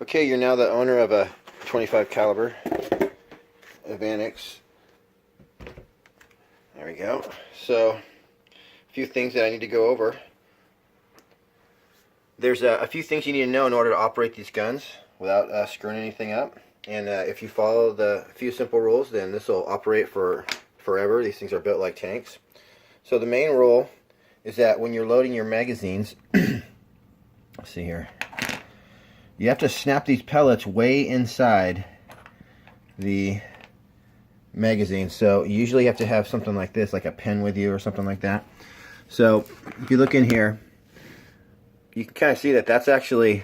Okay, you're now the owner of a 25 caliber Evanix. There we go. So, a few things that I need to go over. There's a few things you need to know in order to operate these guns without screwing anything up. And if you follow the few simple rules, then this will operate for forever. These things are built like tanks. So the main rule is that when you're loading your magazines, let's see here, you have to snap these pellets way inside the magazine. So you usually have to have something like this, like a pen with you or something like that. So if you look in here, you can kind of see that that's actually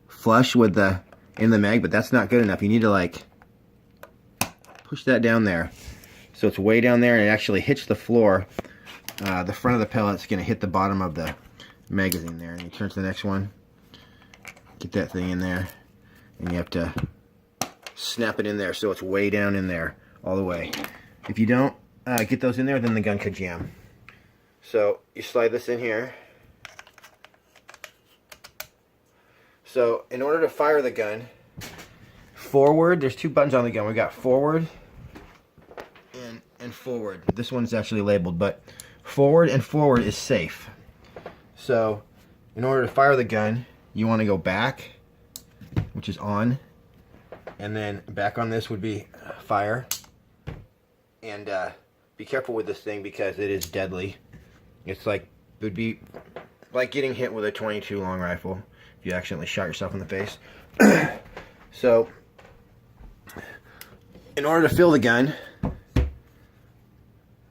flush with the in the mag, but that's not good enough. You need to like push that down there. So it's way down there and it actually hits the floor. The front of the pellet's going to hit the bottom of the magazine there. And you turn to the next one. Get that thing in there. And you have to snap it in there so it's way down in there all the way. If you don't get those in there, then the gun could jam. So you slide this in here. So in order to fire the gun, forward, there's two buttons on the gun. We got forward and forward. This one's actually labeled, but forward and forward is safe. So in order to fire the gun, you want to go back, which is on, and then back on this would be fire. And be careful with this thing because it is deadly. It's like, it would be like getting hit with a .22 long rifle if you accidentally shot yourself in the face. So in order to fill the gun,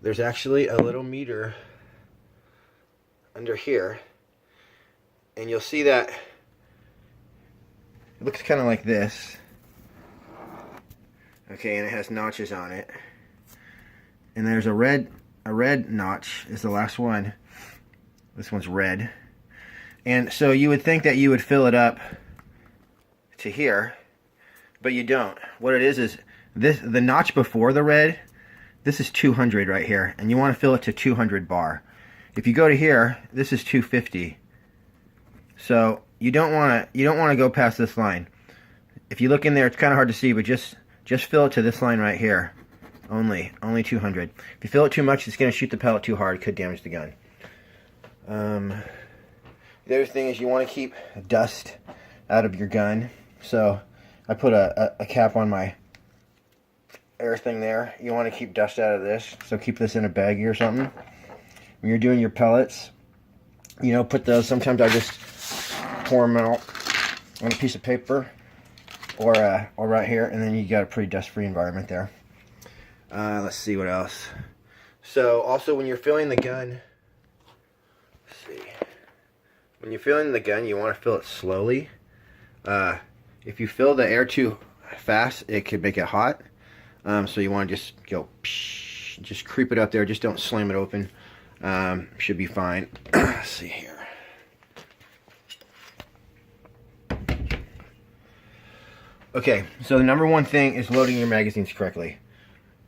there's actually a little meter under here, and you'll see that it looks kind of like this. Okay, and it has notches on it, and there's a red notch is the last one. This one's red, and so you would think that you would fill it up to here, but you don't. What it is this, the notch before the red, this is 200 right here, and you want to fill it to 200 bar. If you go to here, this is 250. So you don't want to go past this line. If you look in there, it's kind of hard to see, but just fill it to this line right here. Only 200. If you fill it too much, it's going to shoot the pellet too hard. It could damage the gun. The other thing is you want to keep dust out of your gun. So I put a cap on my air thing there. You want to keep dust out of this, so keep this in a baggie or something. When you're doing your pellets, you know, put those, sometimes I just pour them out on a piece of paper or right here, and then you got a pretty dust-free environment there. Let's see what else. So also when you're filling the gun, let's see, when you're filling the gun, you want to fill it slowly. If you fill the air too fast, it could make it hot. So you want to just go, just creep it up there. Just don't slam it open. Should be fine. Let's see here. Okay, so the number one thing is loading your magazines correctly.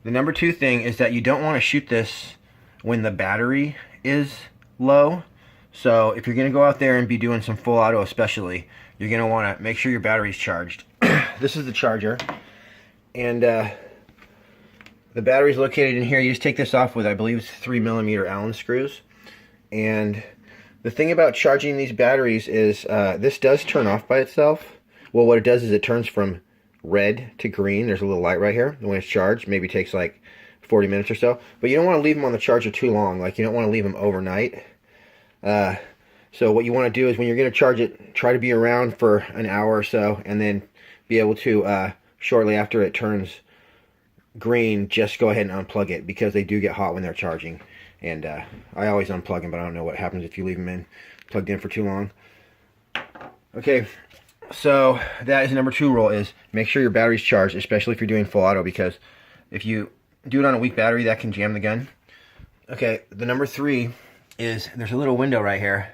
The number two thing is that you don't want to shoot this when the battery is low. So if you're going to go out there and be doing some full auto especially, you're going to want to make sure your battery's charged. This is the charger. And the battery's located in here. You just take this off with, I believe it's 3mm Allen screws. And the thing about charging these batteries is this does turn off by itself. Well, what it does is it turns from red to green. There's a little light right here. And when it's charged, maybe it takes like 40 minutes or so. But you don't want to leave them on the charger too long. Like, you don't want to leave them overnight. So what you want to do is when you're going to charge it, try to be around for an hour or so, and then be able to, shortly after it turns green, just go ahead and unplug it, because they do get hot when they're charging. And I always unplug them, but I don't know what happens if you leave them plugged in for too long. Okay, so that is number two rule, is make sure your battery's charged, especially if you're doing full auto, because if you do it on a weak battery, that can jam the gun. Okay, the number three is there's a little window right here,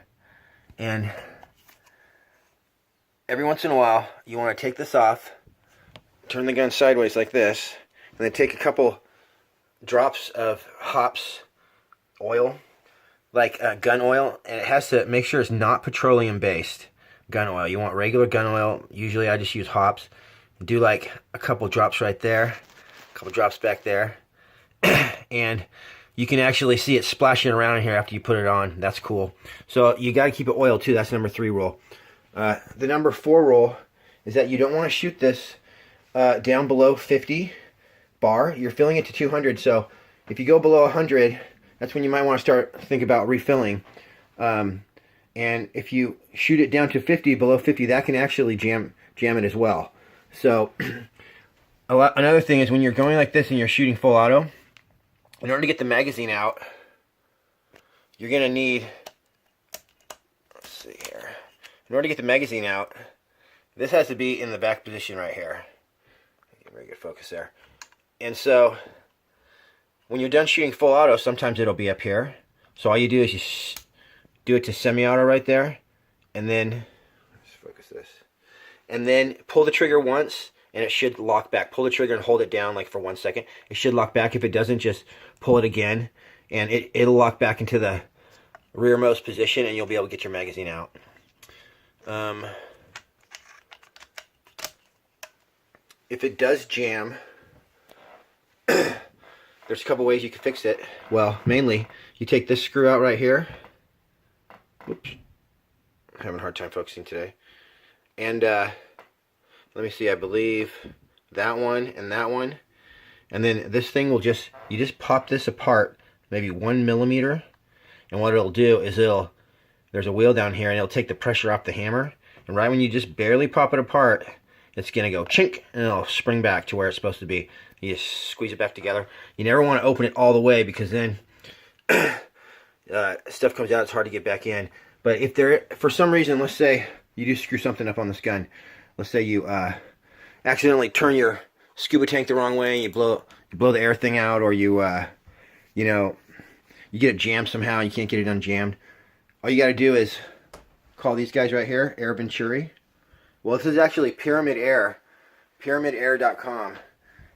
and every once in a while you want to take this off, turn the gun sideways like this, and then take a couple drops of hops oil, like gun oil, and it has to make sure it's not petroleum based, gun oil. You want regular gun oil. Usually I just use hops. Do like a couple drops right there, a couple drops back there, and you can actually see it splashing around in here after you put it on. That's cool. So you got to keep it oiled too. That's number 3 rule. The number 4 rule is that you don't want to shoot this down below 50 bar. You're filling it to 200, so if you go below 100, that's when you might want to think about refilling. And if you shoot it down to 50, below 50, that can actually jam it as well. So another thing is when you're going like this and you're shooting full auto, in order to get the magazine out, you're going to need, let's see here, in order to get the magazine out, this has to be in the back position right here. Very good focus there. And so when you're done shooting full auto, sometimes it'll be up here. So all you do is you do it to semi-auto right there, and then let's focus this. And then pull the trigger once, and it should lock back. Pull the trigger and hold it down like for 1 second. It should lock back. If it doesn't, just pull it again, and it'll lock back into the rearmost position, and you'll be able to get your magazine out. If it does jam, there's a couple ways you can fix it. Well, mainly, you take this screw out right here. Whoops. I'm having a hard time focusing today. And let me see, I believe that one and that one. And then this thing will you just pop this apart maybe 1 millimeter. And what it'll do is there's a wheel down here, and it'll take the pressure off the hammer. And right when you just barely pop it apart, it's going to go chink, and it'll spring back to where it's supposed to be. You just squeeze it back together. You never want to open it all the way, because then stuff comes out, it's hard to get back in. But if for some reason, let's say you do screw something up on this gun. Let's say you accidentally turn your scuba tank the wrong way, and you blow the air thing out, or you get it jammed somehow, and you can't get it unjammed. All you got to do is call these guys right here, Air Venturi. Well, this is actually Pyramid Air, pyramidair.com,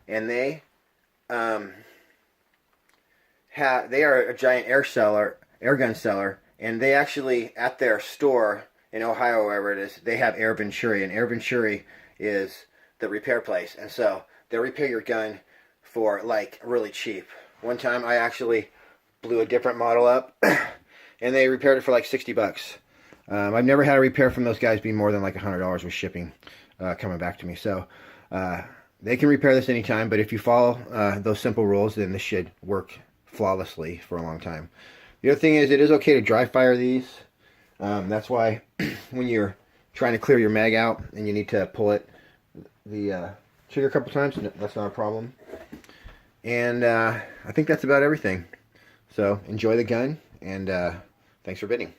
and they are a giant air gun seller, and they actually, at their store in Ohio, wherever it is, they have Air Venturi, and Air Venturi is the repair place, and so they'll repair your gun for like really cheap. One time I actually blew a different model up, and they repaired it for like 60 bucks. I've never had a repair from those guys be more than like $100 with shipping coming back to me. So they can repair this anytime, but if you follow those simple rules, then this should work flawlessly for a long time. The other thing is, it is okay to dry fire these. That's why when you're trying to clear your mag out and you need to pull the trigger a couple times, that's not a problem. And I think that's about everything. So enjoy the gun, and thanks for bidding.